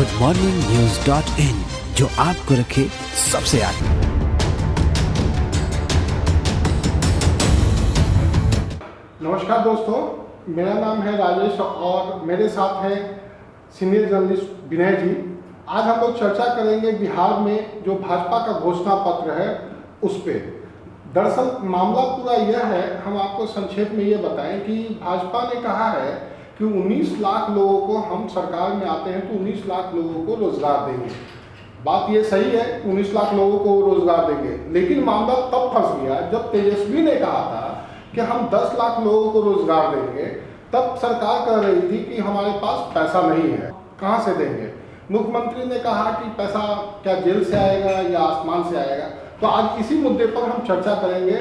goodmorningnews.in, जो आपको रखे सबसे आगे। नमस्कार दोस्तों, मेरा नाम है राजेश और मेरे साथ है सीनियर जर्नलिस्ट विनय जी। आज हम लोग चर्चा करेंगे बिहार में जो भाजपा का घोषणा पत्र है उस पे। दरअसल मामला पूरा यह है, हम आपको संक्षेप में ये बताएं कि भाजपा ने कहा है कि 19 लाख लोगों को हम सरकार में आते हैं तो 19 लाख लोगों को रोजगार देंगे। बात ये सही है, 19 लाख लोगों को रोजगार देंगे, लेकिन मामला तब फंस गया जब तेजस्वी ने कहा था कि हम 10 लाख लोगों को रोजगार देंगे। तब सरकार कह रही थी कि हमारे पास पैसा नहीं है, कहाँ से देंगे। मुख्यमंत्री ने कहा कि पैसा क्या जेल से आएगा या आसमान से आएगा। तो आज इसी मुद्दे पर हम चर्चा करेंगे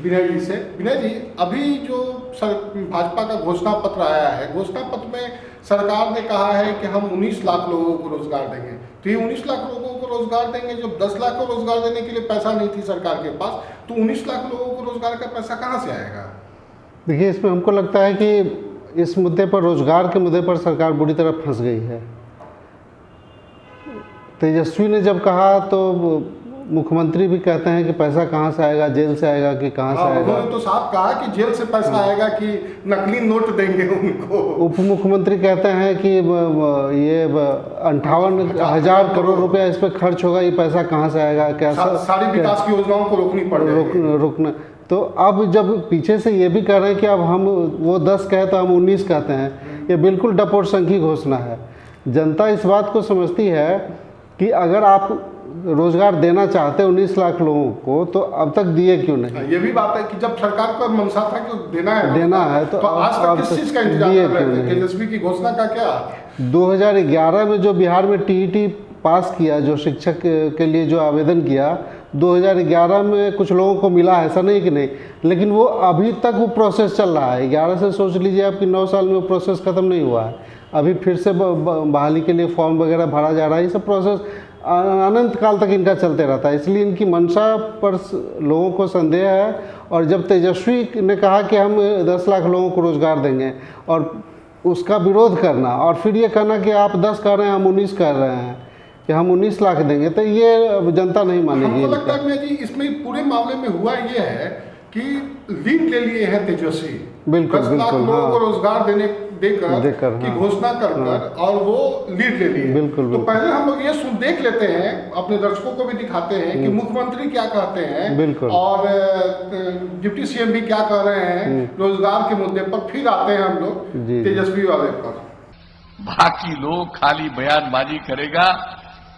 विनय जी से। विनय जी, अभी जो भाजपा का घोषणा पत्र आया है, घोषणा पत्र में सरकार ने कहा है कि हम 19 लाख लोगों को रोजगार देंगे। तो ये 19 लाख लोगों को रोजगार देंगे, जब 10 लाख को रोजगार देने के लिए पैसा नहीं थी सरकार के पास, तो 19 लाख लोगों को रोजगार का पैसा कहाँ से आएगा? देखिए, इसमें हमको लगता है कि इस मुद्दे पर, रोजगार के मुद्दे पर सरकार बुरी तरह फंस गई है। तेजस्वी ने जब कहा तो मुख्यमंत्री भी कहते हैं कि पैसा कहाँ से आएगा, जेल से आएगा कि कहाँ से आएगा। उन्होंने तो साफ कहा कि जेल से पैसा आएगा, कि नकली नोट देंगे उनको। उप मुख्यमंत्री कहते हैं कि ये 58,000 करोड़ रुपया इस पर खर्च होगा, ये पैसा कहाँ से आएगा, कैसा सारी विकास की योजनाओं को रोकनी पड़ेगी। रोकना। तो अब जब पीछे से ये भी कह रहे हैं कि अब हम वो 10 कहे तो हम 19 कहते हैं, ये बिल्कुल डपोर संघी घोषणा है। जनता इस बात को समझती है कि अगर आप रोजगार देना चाहते 19 लाख लोगों को तो अब तक दिए क्यों नहीं। ये भी बात है कि जब सरकार को मनसा था कि देना है तो आज तक किस चीज का इंतजार कर रहे थे? तेजस्वी की घोषणा का क्या? 2011 में जो बिहार में टीईटी पास किया, जो शिक्षक के लिए जो आवेदन किया, 2011 में कुछ लोगों को मिला है, ऐसा नहीं कि नहीं, लेकिन वो अभी तक वो प्रोसेस चल रहा है। 11 से सोच लीजिए आपकी 9 साल में वो प्रोसेस खत्म नहीं हुआ है। अभी फिर से बहाली के लिए फॉर्म वगैरह भरा जा रहा है। ये सब प्रोसेस अनंत काल तक इनका चलते रहता है, इसलिए इनकी मंशा पर लोगों को संदेह है। और जब तेजस्वी ने कहा कि हम 10 लाख लोगों को रोजगार देंगे और उसका विरोध करना, और फिर ये कहना कि आप 10 कह रहे हैं हम 19 कह रहे हैं कि हम 19 लाख देंगे, तो ये जनता नहीं मानेगी। हमको लगता है जी, इसमें पूरे मामले में हुआ ये है कि लीड ले लिए हैं तेजस्वी। बिल्कुल 10 लाख लोगों को रोजगार देकर की घोषणा कर और वो लीड ले लिए। बिल्कुल। तो पहले हम लोग ये देख लेते हैं, अपने दर्शकों को भी दिखाते हैं कि मुख्यमंत्री क्या कहते हैं और डिप्टी सीएम भी क्या कह रहे हैं रोजगार के मुद्दे पर। फिर आते हैं हम लोग तेजस्वी वाले पर। बाकी लोग खाली बयानबाजी करेगा,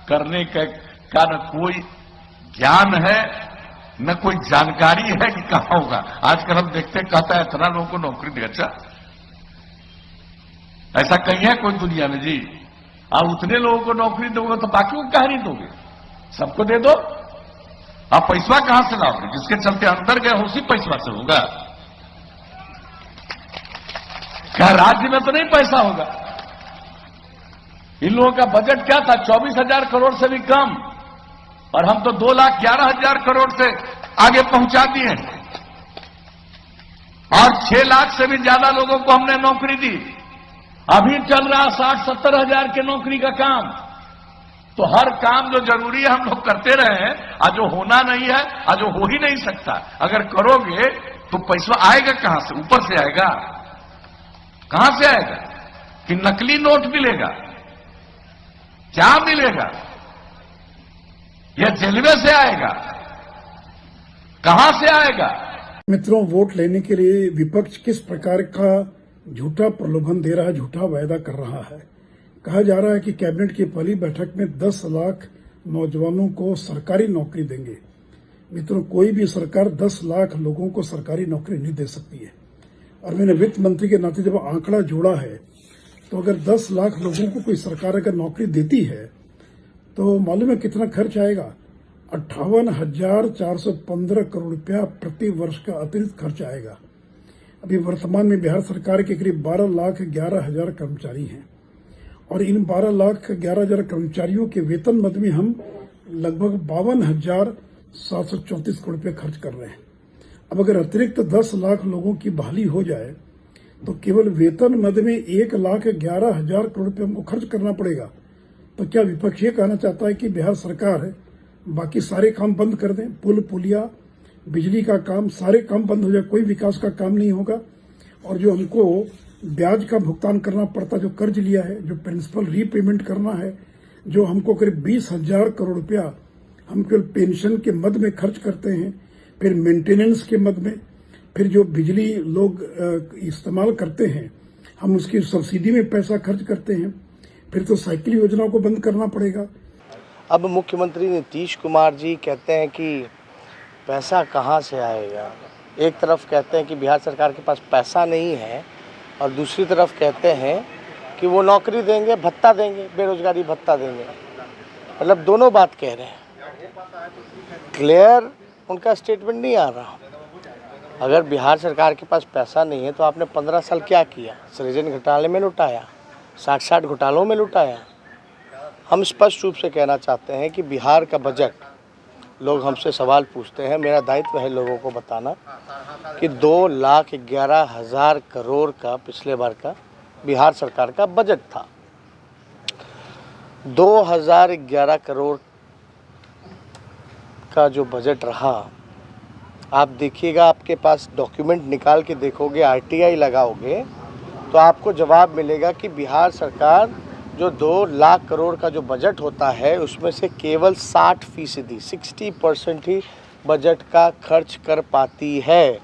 करने का न कोई ज्ञान है न कोई जानकारी है कि कहाँ होगा। आजकल हम देखते हैं, कहता है इतना लोगों को नौकरी दे। अच्छा, ऐसा कहीं है कोई दुनिया में जी? आप उतने लोगों को नौकरी दोगे तो बाकी को कहा नहीं दोगे? सबको दे दो। आप पैसा कहां से लाओगे? जिसके चलते अंदर गए उसी पैसा से होगा। क्या राज्य में तो नहीं पैसा होगा? इन लोगों का बजट क्या था? 24,000 करोड़ से भी कम, और हम तो 2,11,000 करोड़ से आगे पहुंचा दिए, और 6 लाख से भी ज्यादा लोगों को हमने नौकरी दी। अभी चल रहा 60-70 हजार के नौकरी का काम। तो हर काम जो जरूरी है हम लोग करते रहे हैं, आज जो होना नहीं है, आज जो हो ही नहीं सकता। अगर करोगे तो पैसा आएगा कहां से? ऊपर से आएगा? कहां से आएगा? कि नकली नोट मिलेगा? क्या मिलेगा? या रेलवे से आएगा? कहां से आएगा? मित्रों, वोट लेने के लिए विपक्ष किस प्रकार का झूठा प्रलोभन दे रहा है, झूठा वायदा कर रहा है। कहा जा रहा है कि कैबिनेट की पहली बैठक में 10 लाख नौजवानों को सरकारी नौकरी देंगे। मित्रों, कोई भी सरकार 10 लाख लोगों को सरकारी नौकरी नहीं दे सकती है। और मैंने वित्त मंत्री के नाते जब आंकड़ा जोड़ा है, तो अगर 10 लाख लोगों को कोई सरकार अगर नौकरी देती है तो मालूम है कितना खर्च आएगा? 58,415 करोड़ रुपया प्रति वर्ष का अतिरिक्त खर्च आएगा। अभी वर्तमान में बिहार सरकार के करीब 12,11,000 कर्मचारी हैं, और इन 12,11,000 कर्मचारियों के वेतन मद में हम लगभग 52,734 करोड़ रुपये खर्च कर रहे हैं। अब अगर अतिरिक्त 10 लाख लोगों की बहाली हो जाए तो केवल वेतन मद में 1,11,000 करोड़ रुपये हमको खर्च करना पड़ेगा। तो क्या विपक्ष ये कहना चाहता है कि बिहार सरकार है बाकी सारे काम बंद कर दें, पुल पुलिया बिजली का काम सारे काम बंद हो जाए, कोई विकास का काम नहीं होगा, और जो हमको ब्याज का भुगतान करना पड़ता, जो कर्ज लिया है, जो प्रिंसिपल रीपेमेंट करना है, जो हमको करीब 20,000 करोड़ रुपया हम केवल पेंशन के मद में खर्च करते हैं, फिर मेंटेनेंस के मद में, फिर जो बिजली लोग इस्तेमाल करते हैं हम उसकी सब्सिडी में पैसा खर्च करते हैं, फिर तो साइकिल योजना को बंद करना पड़ेगा। अब मुख्यमंत्री नीतीश कुमार जी कहते हैं कि पैसा कहाँ से आएगा। एक तरफ कहते हैं कि बिहार सरकार के पास पैसा नहीं है और दूसरी तरफ कहते हैं कि वो नौकरी देंगे, भत्ता देंगे, बेरोजगारी भत्ता देंगे। मतलब दोनों बात कह रहे हैं, क्लियर उनका स्टेटमेंट नहीं आ रहा। अगर बिहार सरकार के पास पैसा नहीं है तो आपने 15 साल क्या किया? सृजन घोटाले में लुटाया, 60 घोटालों में लुटाया। हम स्पष्ट रूप से कहना चाहते हैं कि बिहार का बजट, लोग हमसे सवाल पूछते हैं, मेरा दायित्व है लोगों को बताना कि 2,11,000 करोड़ का पिछले बार का बिहार सरकार का बजट था। 2,011 करोड़ का जो बजट रहा, आप देखिएगा, आपके पास डॉक्यूमेंट निकाल के देखोगे, RTI लगाओगे तो आपको जवाब मिलेगा कि बिहार सरकार जो 2 लाख करोड़ का जो बजट होता है उसमें से केवल 60% 60% ही बजट का खर्च कर पाती है,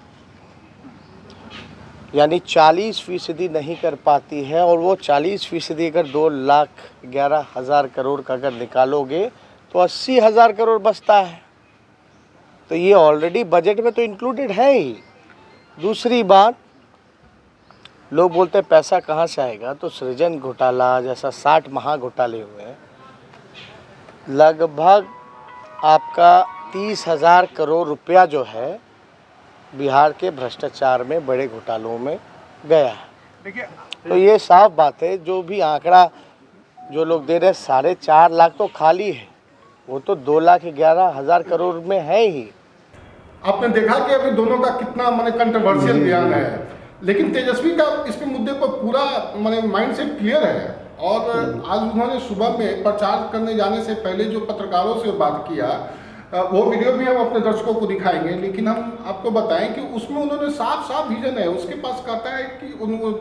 यानी 40% नहीं कर पाती है। और वो 40% अगर 2,11,000 करोड़ का अगर निकालोगे तो 80,000 करोड़ बचता है। तो ये ऑलरेडी बजट में तो इंक्लूडेड है ही। दूसरी बात, लोग बोलते हैं पैसा कहाँ से आएगा, तो सृजन घोटाला जैसा 60 महा घोटाले हुए हैं, लगभग आपका 30,000 करोड़ रुपया जो है बिहार के भ्रष्टाचार में, बड़े घोटालों में गया है। तो ये साफ बात है, जो भी आंकड़ा जो लोग दे रहे हैं 4.5 लाख तो खाली है, वो तो 2,11,000 करोड़ में है ही। आपने देखा कि अभी दोनों का कितना माने कंट्रोवर्शियल बयान है, लेकिन तेजस्वी का इस पे मुद्दे पर पूरा माने माइंडसेट क्लियर है। और आज उन्होंने सुबह में प्रचार करने जाने से पहले जो पत्रकारों से बात किया, वो वीडियो भी हम अपने दर्शकों को दिखाएंगे, लेकिन हम आपको बताएं कि उसमें उन्होंने साफ साफ विजन है उसके पास। कहता है कि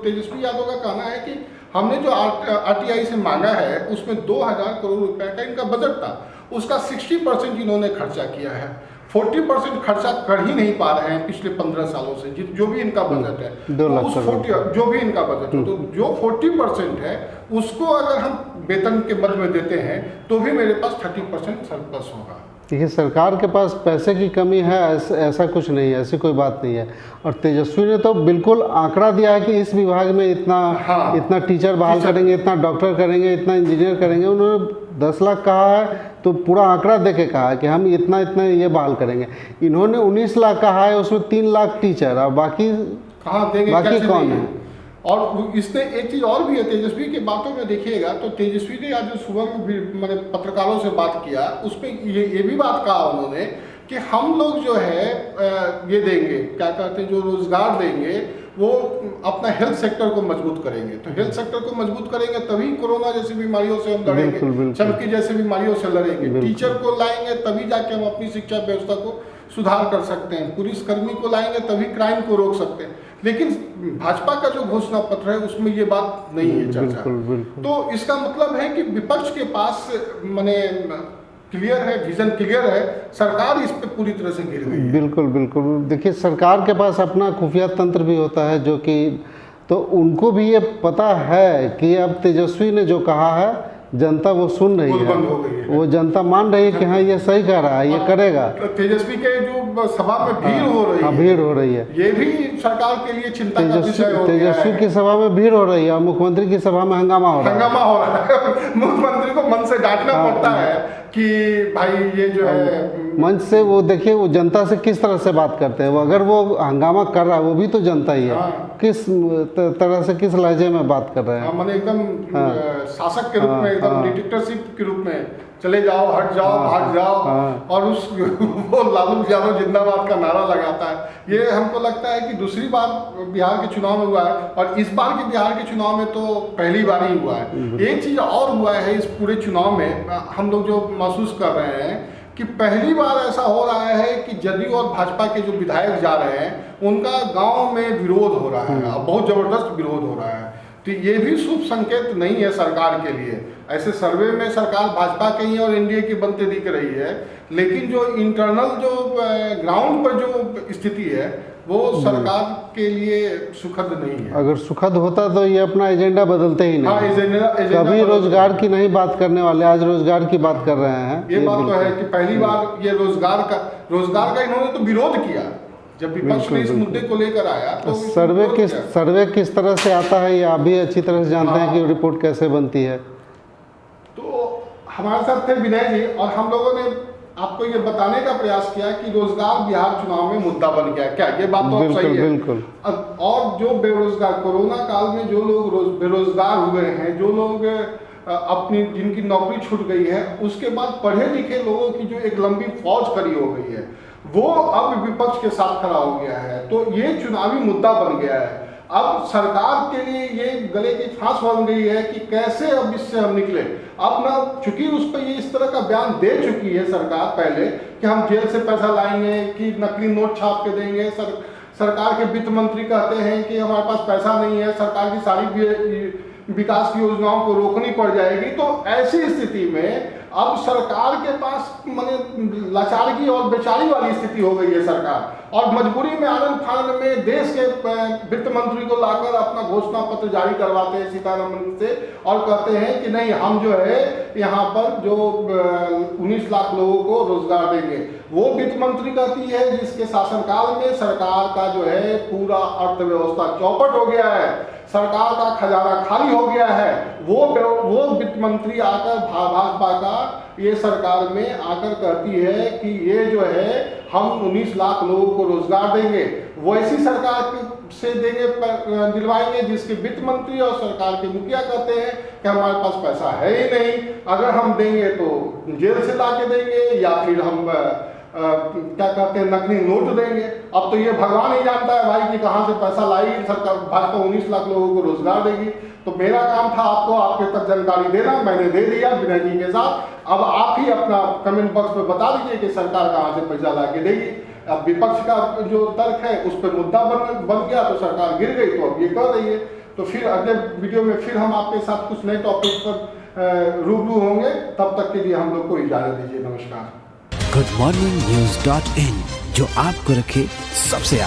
तेजस्वी यादव का कहना है कि हमने जो RTI से मांगा है उसमें 2,000 करोड़ रुपए का इनका बजट था, उसका 60% इन्होंने खर्चा किया है, 40% खर्चा कर ही नहीं पा रहे हैं पिछले 15 सालों से, जो भी इनका बजट है। तो उस 40 जो भी इनका बजट है, तो जो 40% है उसको अगर हम वेतन के मद में देते हैं तो भी मेरे पास 30% सरप्लस होगा। देखिए, सरकार के पास पैसे की कमी है ऐसा कुछ नहीं है, ऐसी कोई बात नहीं है। और तेजस्वी ने तो बिल्कुल आंकड़ा दिया है कि इस विभाग में इतना टीचर बहाल करेंगे, इतना डॉक्टर करेंगे, इतना इंजीनियर करेंगे। उन्होंने 10 लाख कहा है तो पूरा आंकड़ा दे के कहा है कि हम इतना ये बहाल करेंगे। इन्होंने 19 लाख कहा है, उसमें 3 लाख टीचर, और बाकी कहाँ देंगे, बाकी कौन है? और इसने एक चीज़ और भी है, तेजस्वी की बातों में देखिएगा तो तेजस्वी ने आज सुबह में भी मैंने पत्रकारों से बात किया, उसमें ये भी बात कहा उन्होंने कि हम लोग जो है ये देंगे, क्या कहते हैं, जो रोजगार देंगे वो अपना हेल्थ सेक्टर को मजबूत करेंगे। तो हेल्थ सेक्टर को मजबूत करेंगे तभी कोरोना जैसी बीमारियों से हम लड़ेंगे, चमकी जैसी बीमारियों से लड़ेंगे। टीचर को लाएंगे तभी जाके हम अपनी शिक्षा व्यवस्था को सुधार कर सकते हैं, पुलिसकर्मी को लाएंगे तभी क्राइम को रोक सकते हैं। लेकिन भाजपा का जो घोषणा पत्र है उसमें ये बात नहीं है चर्चा। तो इसका मतलब है कि विपक्ष के पास माने क्लियर है, विजन क्लियर है, सरकार इस पे पूरी तरह से गिर गई है। बिल्कुल बिल्कुल। देखिए, सरकार के पास अपना खुफिया तंत्र भी होता है, जो कि तो उनको भी ये पता है कि अब तेजस्वी ने जो कहा है जनता वो सुन रही है, वो जनता मान रही है कि हाँ ये सही कह रहा है, ये करेगा। तेजस्वी के जो सभा में भीड़ हो रही है, भीड़ हो रही है, ये भी सरकार के लिए चिंता का विषय हो गया है। तेजस्वी की सभा में भीड़ हो रही है, मुख्यमंत्री की सभा में हंगामा हो रहा है। मुख्यमंत्री को मन से डांटना पड़ता है कि भाई ये जो है मंच से वो देखिए वो जनता से किस तरह से बात करते हैं। वो अगर वो हंगामा कर रहा है वो भी तो जनता ही है। हाँ। किस तरह से किस लहजे में बात कर रहे हैं। मैंने एकदम शासक के रूप में, एकदम डिक्टेटरशिप के रूप में, चले जाओ, हट जाओ, भाग जाओ, और उस वो लालू यादव जिंदाबाद का नारा लगाता है। ये हमको लगता है कि दूसरी बार बिहार के चुनाव में हुआ है, और इस बार के बिहार के चुनाव में तो पहली बार ही हुआ है। एक चीज और हुआ है इस पूरे चुनाव में, हम लोग जो महसूस कर रहे हैं कि पहली बार ऐसा हो रहा है कि जदयू और भाजपा के जो विधायक जा रहे हैं उनका गांव में विरोध हो रहा है, बहुत जबरदस्त विरोध हो रहा है। तो ये भी शुभ संकेत नहीं है सरकार के लिए। ऐसे सर्वे में सरकार भाजपा के ही और एनडीए की बनते दिख रही है, लेकिन जो इंटरनल जो ग्राउंड पर जो स्थिति है वो सरकार के लिए सुखद नहीं है। अगर सुखद होता तो ये अपना एजेंडा बदलते ही नहीं। एजेंडा कभी रोजगार की नहीं बात करने वाले, आज रोजगार की बात कर रहे हैं। ये बात तो है कि पहली बार ये रोजगार का इन्होंने तो विरोध किया। जब विपक्ष ने इस मुद्दे को लेकर आया तो सर्वे किस तरह से आता है ये आप भी अच्छी तरह से जानते हैं कि रिपोर्ट कैसे बनती है। तो हमारे साथ थे विनय जी, और हम लोगों ने आपको ये बताने का प्रयास किया कि रोजगार बिहार चुनाव में मुद्दा बन गया। क्या ये बात तो सही है? बिल्कुल। और जो बेरोजगार, कोरोना काल में जो लोग बेरोजगार हुए हैं, जो लोग अपनी जिनकी नौकरी छूट गई है, उसके बाद पढ़े लिखे लोगों की जो एक लंबी फौज खड़ी हो गई है, वो अब विपक्ष के साथ खड़ा हो गया है। तो ये चुनावी मुद्दा बन गया है। अब सरकार के लिए ये गले की फांस बन गई है कि कैसे अब इससे हम निकले। अब ना, चूंकि उस पर ये इस तरह का बयान दे चुकी है सरकार पहले कि हम जेल से पैसा लाएंगे, कि नकली नोट छाप के देंगे। सरकार के वित्त मंत्री कहते हैं कि हमारे पास पैसा नहीं है, सरकार की सारी विकास की योजनाओं को रोकनी पड़ जाएगी। तो ऐसी स्थिति में अब सरकार के पास माने लाचारगी और बेचारी वाली स्थिति हो गई है सरकार, और मजबूरी में आनंद फानंद में देश के वित्त मंत्री को लाकर अपना घोषणा पत्र जारी करवाते हैं सीतारमण से, और कहते हैं कि नहीं, हम जो है यहाँ पर जो 19 लाख लोगों को रोजगार देंगे। वो वित्त मंत्री कहती है जिसके शासनकाल में सरकार का जो है पूरा अर्थव्यवस्था चौपट हो गया है, सरकार का खजाना खाली हो गया है। वो वित्त मंत्री आकर भाजपा का ये सरकार में आकर कहती है कि ये जो है हम 19 लाख लोगों को रोजगार देंगे। वैसी सरकार से देंगे, दिलवाएंगे जिसके वित्त मंत्री और सरकार के मुखिया कहते हैं कि हमारे पास पैसा है ही नहीं, अगर हम देंगे तो जेल से ला के देंगे, या फिर हम क्या कहते हैं नकली नोट देंगे। अब तो ये भगवान ही जानता है भाई कि कहाँ से पैसा लाई सरकार। भाजपा 19 लाख लोगों को रोजगार देगी। तो मेरा काम था आपको आपके तक जानकारी देना, मैंने दे दिया विनय जी के साथ। अब आप ही अपना कमेंट बॉक्स में बता दीजिए कि सरकार कहाँ से पैसा ला के देगी। अब विपक्ष का जो तर्क है उस पर मुद्दा बन गया तो सरकार गिर गई, तो अब ये कर रही है। तो फिर अगले वीडियो में फिर हम आपके साथ कुछ नए टॉपिक पर रूबरू होंगे। तब तक के लिए हम लोग को इजाजत दीजिए। नमस्कार। goodmorningnews.in, जो आपको रखे सबसे आगे।